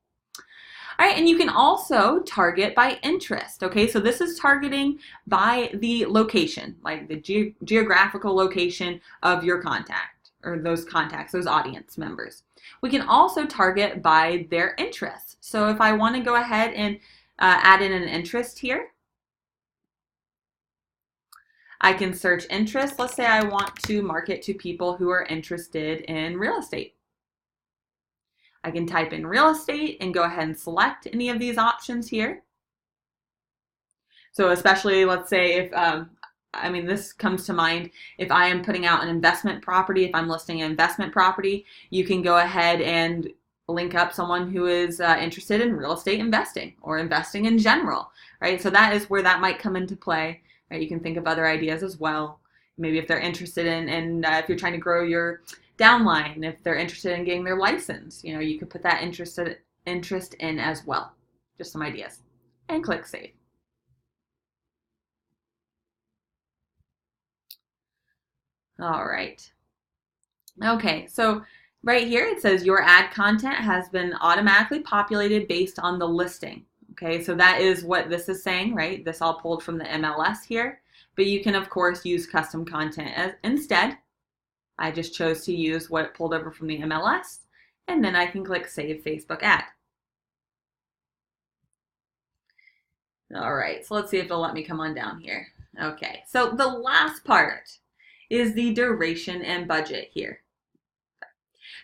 All right, and you can also target by interest. Okay, so this is targeting by the location, like the geographical location of your contact or those contacts, those audience members. We can also target by their interests. So if I want to go ahead and add in an interest here, I can search interest. Let's say I want to market to people who are interested in real estate. I can type in real estate and go ahead and select any of these options here. So especially, let's say if, this comes to mind, if I am putting out an investment property, if I'm listing an investment property, you can go ahead and link up someone who is interested in real estate investing or investing in general, right? So that is where that might come into play, right? You can think of other ideas as well. Maybe if they're interested in if you're trying to grow your downline, if they're interested in getting their license, you could put that interest in as well. Just some ideas. And click save. All right. Okay, so right here it says your ad content has been automatically populated based on the listing. Okay, so that is what this is saying, right? This all pulled from the MLS here, but you can of course use custom content instead. I just chose to use what pulled over from the MLS, and then I can click Save Facebook Ad. All right, so let's see if it'll let me come on down here. Okay, so the last part is the duration and budget here.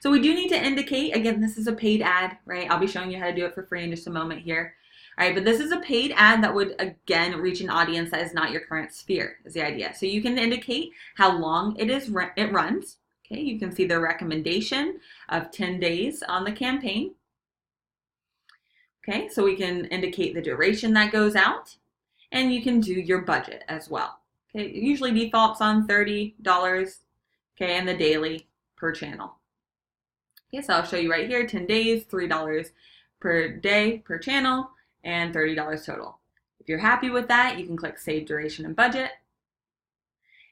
So we do need to indicate, again, this is a paid ad, right? I'll be showing you how to do it for free in just a moment here. All right, but this is a paid ad that would, again, reach an audience that is not your current sphere, is the idea. So you can indicate how long it runs. Okay, you can see the recommendation of 10 days on the campaign. Okay, so we can indicate the duration that goes out, and you can do your budget as well. Okay, it usually defaults on $30, okay, and the daily per channel. Okay, so I'll show you right here, 10 days, $3 per day per channel, and $30 total. If you're happy with that, you can click Save Duration and Budget.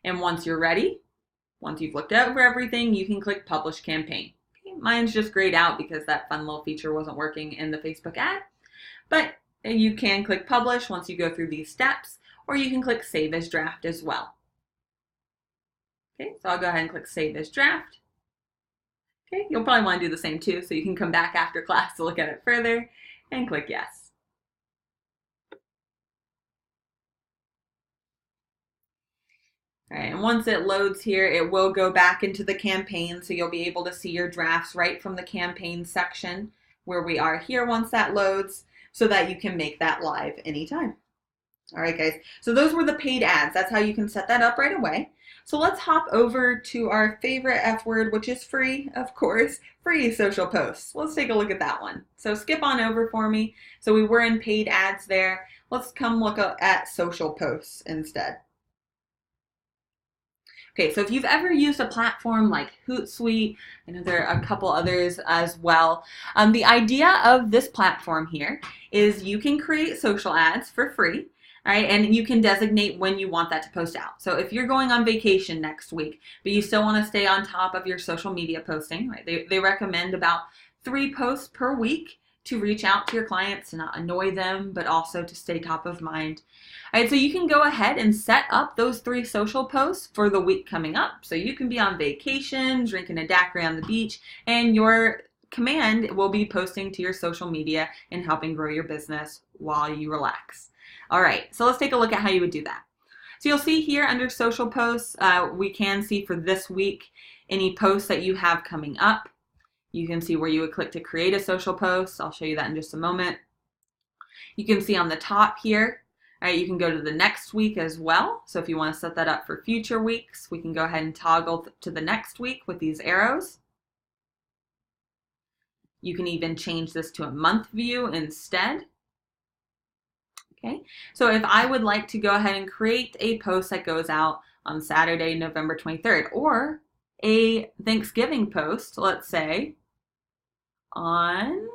And once you're ready, once you've looked over everything, you can click Publish Campaign. Okay, mine's just grayed out because that fun little feature wasn't working in the Facebook ad. But you can click Publish once you go through these steps, or you can click Save as Draft as well. Okay, so I'll go ahead and click Save as Draft. Okay, you'll probably want to do the same too, so you can come back after class to look at it further and click Yes. All right, and once it loads here, it will go back into the campaign, so you'll be able to see your drafts right from the campaign section where we are here once that loads, so that you can make that live anytime. All right, guys, so those were the paid ads. That's how you can set that up right away. So let's hop over to our favorite F word, which is free, of course, free social posts. Let's take a look at that one. So skip on over for me. So we were in paid ads there. Let's come look at social posts instead. Okay, so if you've ever used a platform like Hootsuite, I know there are a couple others as well. The idea of this platform here is you can create social ads for free. All right, and you can designate when you want that to post out. So if you're going on vacation next week, but you still want to stay on top of your social media posting, right? They recommend about 3 posts per week to reach out to your clients, to not annoy them, but also to stay top of mind. All right, so you can go ahead and set up those 3 social posts for the week coming up. So you can be on vacation, drinking a daiquiri on the beach, and your command will be posting to your social media and helping grow your business while you relax. All right, so let's take a look at how you would do that. So you'll see here under social posts, we can see for this week any posts that you have coming up. You can see where you would click to create a social post. I'll show you that in just a moment. You can see on the top here, all right, you can go to the next week as well. So if you want to set that up for future weeks, we can go ahead and toggle to the next week with these arrows. You can even change this to a month view instead. Okay, so if I would like to go ahead and create a post that goes out on Saturday, November 23rd, or a Thanksgiving post, let's say, on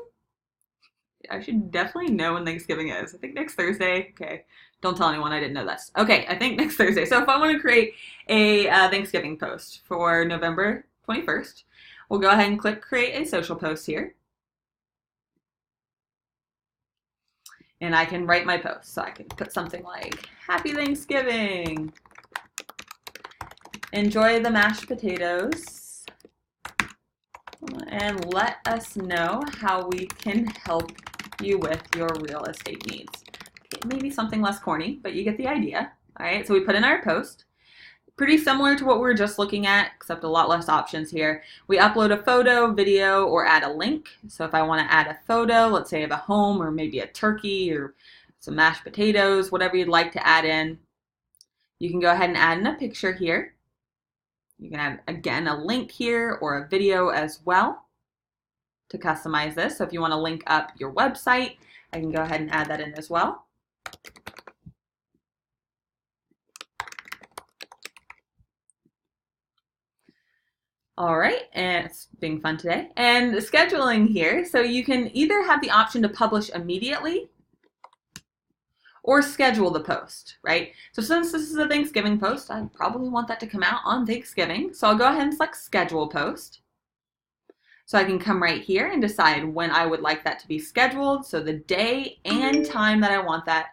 I should definitely know when Thanksgiving is. I think next Thursday. Okay. Don't tell anyone I didn't know this. Okay, I think next Thursday. So if I want to create a Thanksgiving post for November 21st, we'll go ahead and click create a social post here. And I can write my post. So I can put something like, Happy Thanksgiving. Enjoy the mashed potatoes. And let us know how we can help you with your real estate needs. Okay, maybe something less corny, but you get the idea. All right, so we put in our post. Pretty similar to what we were just looking at, except a lot less options here. We upload a photo, video, or add a link. So if I want to add a photo, let's say of a home or maybe a turkey or some mashed potatoes, whatever you'd like to add in, you can go ahead and add in a picture here. You can add, again, a link here or a video as well to customize this. So if you want to link up your website, I can go ahead and add that in as well. All right, and it's being fun today. And scheduling here, so you can either have the option to publish immediately or schedule the post, right? So since this is a Thanksgiving post, I probably want that to come out on Thanksgiving. So I'll go ahead and select schedule post. So I can come right here and decide when I would like that to be scheduled. So the day and time that I want that.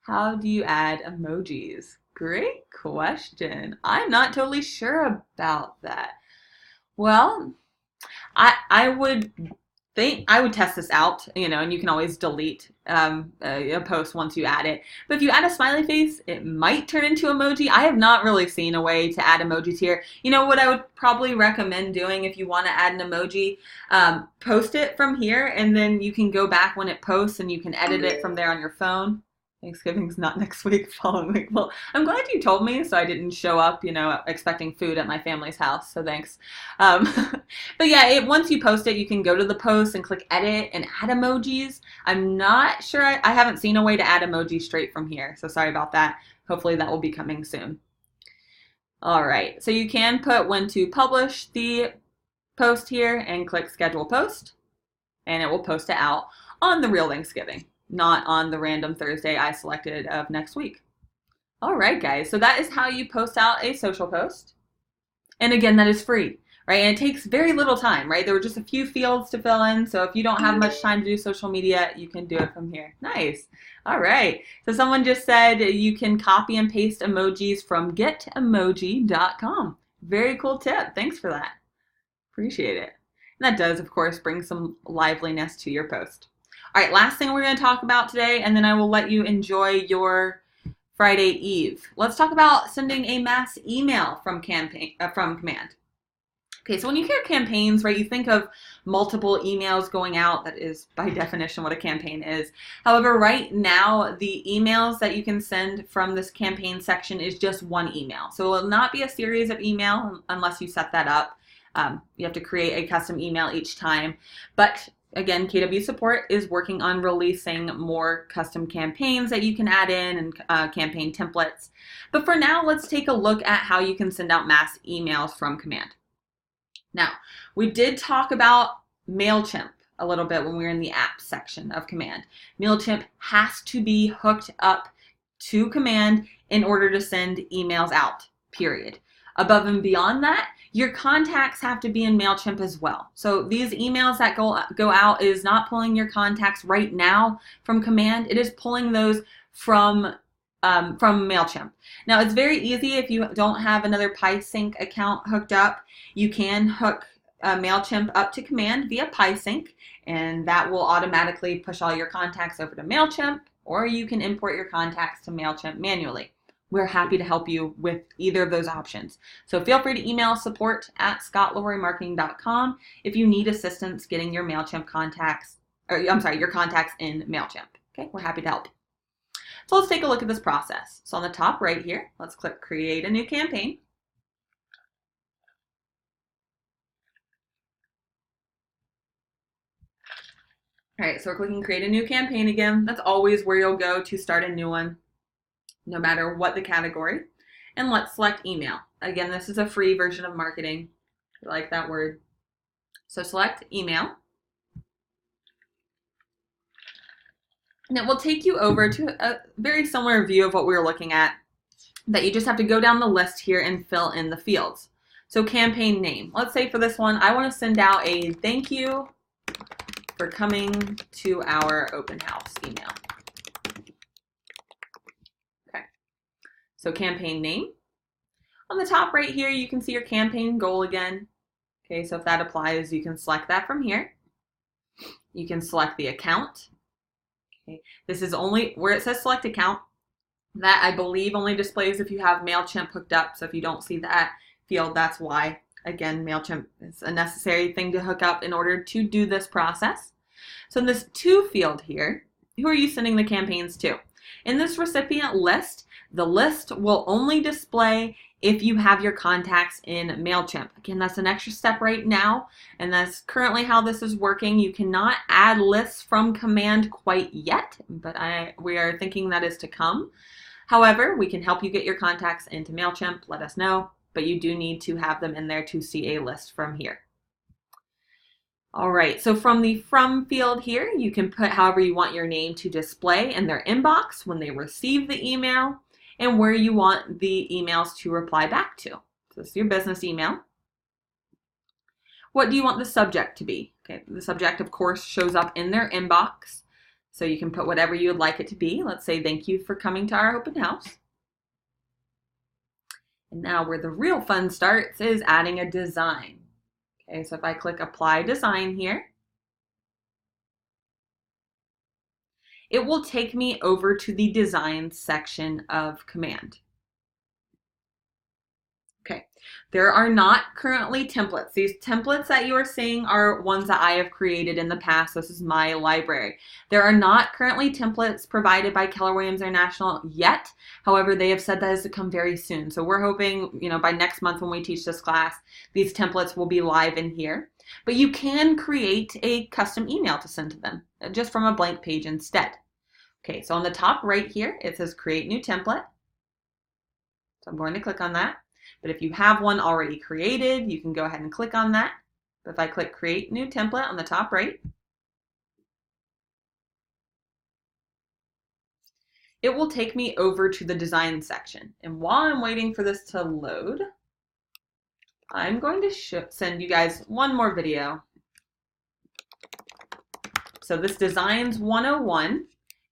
How do you add emojis? Great question. I'm not totally sure about that. Well, I would think I would test this out, and you can always delete a post once you add it. But if you add a smiley face, it might turn into emoji. I have not really seen a way to add emojis here. You know what I would probably recommend doing if you want to add an emoji, post it from here, and then you can go back when it posts and you can edit it from there on your phone. Thanksgiving's not next week, following week. Well, I'm glad you told me so I didn't show up, expecting food at my family's house. So thanks. But yeah, once you post it, you can go to the post and click edit and add emojis. I'm not sure. I haven't seen a way to add emojis straight from here. So sorry about that. Hopefully that will be coming soon. All right. So you can put when to publish the post here and click schedule post. And it will post it out on the real Thanksgiving, not on the random Thursday I selected of next week. All right, guys, so that is how you post out a social post. And again, that is free, right? And it takes very little time, right? There were just a few fields to fill in. So if you don't have much time to do social media, you can do it from here. Nice. All right. So someone just said you can copy and paste emojis from getemoji.com. Very cool tip. Thanks for that. Appreciate it. And that does, of course, bring some liveliness to your post. All right, last thing we're going to talk about today, and then I will let you enjoy your Friday Eve. Let's talk about sending a mass email from Command. Okay, so when you hear campaigns, right, you think of multiple emails going out. That is, by definition, what a campaign is. However, right now, the emails that you can send from this campaign section is just one email. So it will not be a series of email unless you set that up. You have to create a custom email each time. But again, KW Support is working on releasing more custom campaigns that you can add in and campaign templates. But for now, let's take a look at how you can send out mass emails from Command. Now, we did talk about MailChimp a little bit when we were in the app section of Command. MailChimp has to be hooked up to Command in order to send emails out, period. Above and beyond that, your contacts have to be in MailChimp as well. So these emails that go out is not pulling your contacts right now from Command. It is pulling those from MailChimp. Now, it's very easy if you don't have another PieSync account hooked up. You can hook MailChimp up to Command via PieSync, and that will automatically push all your contacts over to MailChimp, or you can import your contacts to MailChimp manually. We're happy to help you with either of those options. So feel free to email support@scottleroymarketing.com if you need assistance getting your MailChimp contacts, your contacts in MailChimp. Okay, we're happy to help. So let's take a look at this process. So on the top right here, let's click Create a New Campaign. All right, so we're clicking Create a New Campaign again. That's always where you'll go to start a new one, no matter what the category. And let's select email. Again, this is a free version of marketing. I like that word. So select email. And it will take you over to a very similar view of what we were looking at, that you just have to go down the list here and fill in the fields. So campaign name. Let's say for this one, I want to send out a thank you for coming to our open house email. Okay, so campaign name. On the top right here, you can see your campaign goal again. Okay, so if that applies, you can select that from here. You can select the account. Okay, this is only where it says select account. That I believe only displays if you have MailChimp hooked up. So if you don't see that field, that's why. Again, MailChimp is a necessary thing to hook up in order to do this process. So in this to field here, who are you sending the campaigns to? In this recipient list, the list will only display if you have your contacts in MailChimp. Again, that's an extra step right now, and that's currently how this is working. You cannot add lists from command quite yet, but we are thinking that is to come. However, we can help you get your contacts into MailChimp. Let us know, but you do need to have them in there to see a list from here. All right, so from the from field here, you can put however you want your name to display in their inbox when they receive the email, and where you want the emails to reply back to. So this is your business email. What do you want the subject to be? Okay, the subject, of course, shows up in their inbox. So you can put whatever you would like it to be. Let's say, thank you for coming to our open house. And now where the real fun starts is adding a design. Okay, so if I click apply design here, it will take me over to the design section of command. Okay, there are not currently templates. These templates that you are seeing are ones that I have created in the past. This is my library. There are not currently templates provided by Keller Williams International yet. However, they have said that is to come very soon. So we're hoping, by next month when we teach this class, these templates will be live in here. But you can create a custom email to send to them just from a blank page instead. Okay, so on the top right here, it says create new template. So I'm going to click on that. But if you have one already created, you can go ahead and click on that. But if I click create new template on the top right, it will take me over to the design section. And while I'm waiting for this to load, I'm going to send you guys one more video. So this Designs 101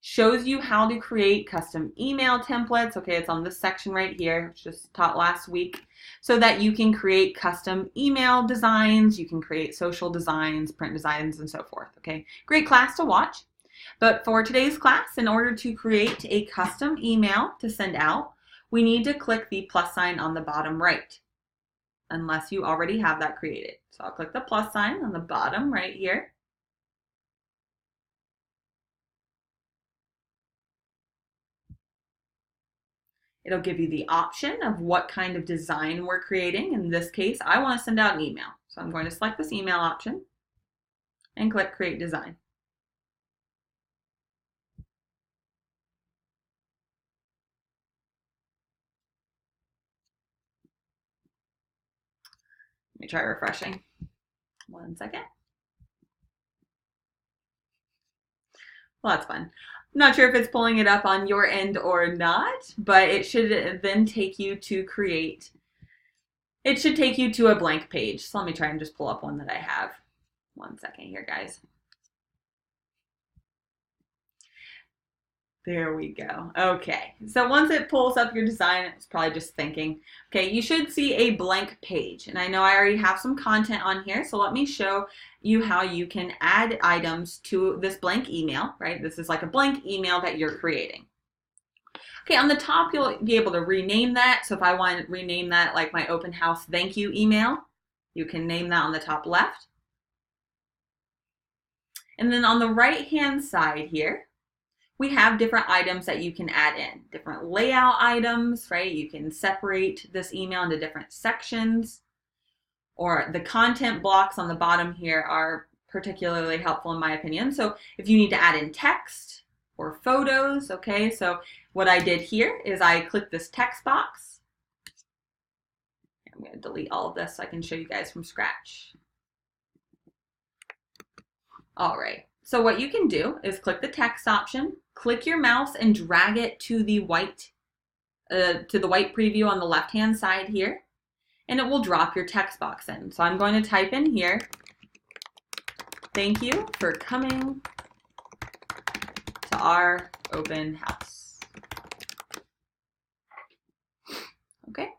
shows you how to create custom email templates. Okay, it's on this section right here, which just taught last week, so that you can create custom email designs, you can create social designs, print designs, and so forth. Okay, great class to watch. But for today's class, in order to create a custom email to send out, we need to click the plus sign on the bottom right, unless you already have that created. So I'll click the plus sign on the bottom right here. It'll give you the option of what kind of design we're creating. In this case, I want to send out an email. So I'm going to select this email option and click Create Design. Let me try refreshing. 1 second. Well, that's fun. I'm not sure if it's pulling it up on your end or not, but it should then take you to create. It should take you to a blank page. So let me try and just pull up one that I have. 1 second here, guys. There we go. Okay, so once it pulls up your design, it's probably just thinking. Okay, you should see a blank page. And I know I already have some content on here, so let me show you how you can add items to this blank email, right? This is like a blank email that you're creating. Okay, on the top, you'll be able to rename that. So if I want to rename that like my open house thank you email, you can name that on the top left. And then on the right-hand side here, we have different items that you can add in, different layout items, right? You can separate this email into different sections, or the content blocks on the bottom here are particularly helpful in my opinion. So if you need to add in text or photos, okay, so what I did here is I clicked this text box. I'm going to delete all of this so I can show you guys from scratch. All right, so what you can do is click the text option, click your mouse and drag it to the white preview on the left-hand side here, and it will drop your text box in. So I'm going to type in here, "Thank you for coming to our open house." Okay,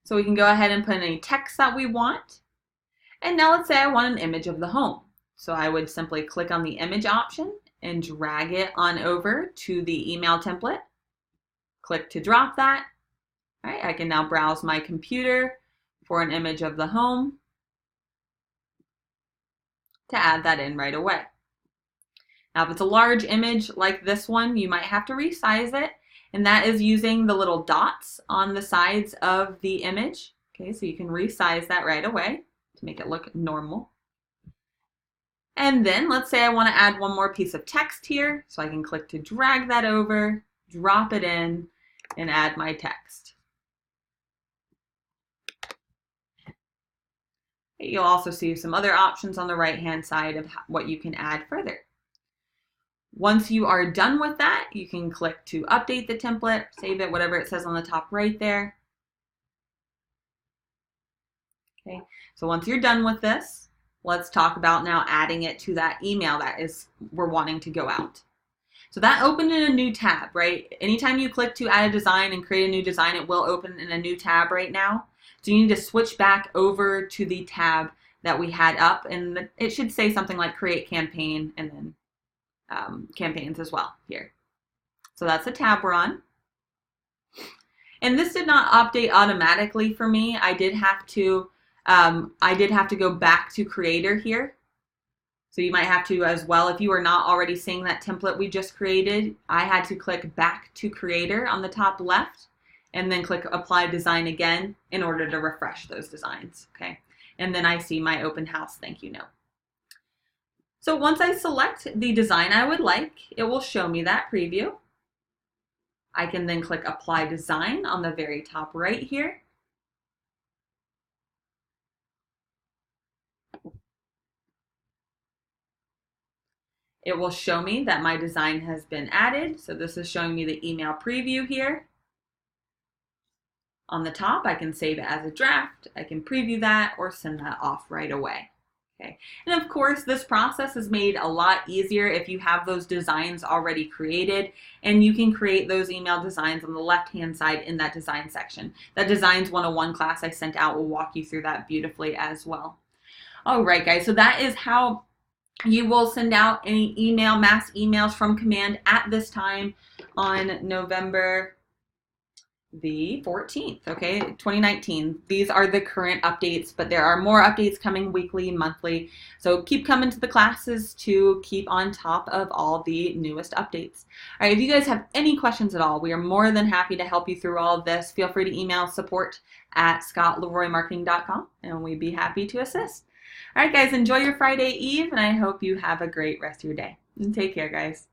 so we can go ahead and put in any text that we want. And now let's say I want an image of the home. So I would simply click on the image option and drag it on over to the email template. Click to drop that. All right, I can now browse my computer for an image of the home to add that in right away. Now, if it's a large image like this one, you might have to resize it, and that is using the little dots on the sides of the image. Okay, so you can resize that right away to make it look normal. And then let's say I want to add one more piece of text here, so I can click to drag that over, drop it in, and add my text. You'll also see some other options on the right-hand side of what you can add further. Once you are done with that, you can click to update the template, save it, whatever it says on the top right there. Okay, so once you're done with this, let's talk about now adding it to that email that we're wanting to go out. So that opened in a new tab, right? Anytime you click to add a design and create a new design, it will open in a new tab right now. So you need to switch back over to the tab that we had up, and it should say something like create campaign and then campaigns as well here. So that's the tab we're on. And this did not update automatically for me. I did have to go back to Creator here. So you might have to as well, if you are not already seeing that template we just created. I had to click back to Creator on the top left and then click Apply Design again in order to refresh those designs. Okay, and then I see my open house thank you note. So once I select the design I would like, it will show me that preview. I can then click Apply Design on the very top right here. It will show me that my design has been added. So this is showing me the email preview here. On the top, I can save it as a draft. I can preview that or send that off right away. Okay. And of course, this process is made a lot easier if you have those designs already created, and you can create those email designs on the left-hand side in that design section. That Designs 101 class I sent out will walk you through that beautifully as well. All right, guys, so that is how you will send out any mass emails from Command at this time on November the 14th, okay, 2019. These are the current updates, but there are more updates coming weekly, monthly. So keep coming to the classes to keep on top of all the newest updates. All right, if you guys have any questions at all, we are more than happy to help you through all of this. Feel free to email support@scottleroymarketing.com and we'd be happy to assist. All right, guys, enjoy your Friday Eve, and I hope you have a great rest of your day. And take care, guys.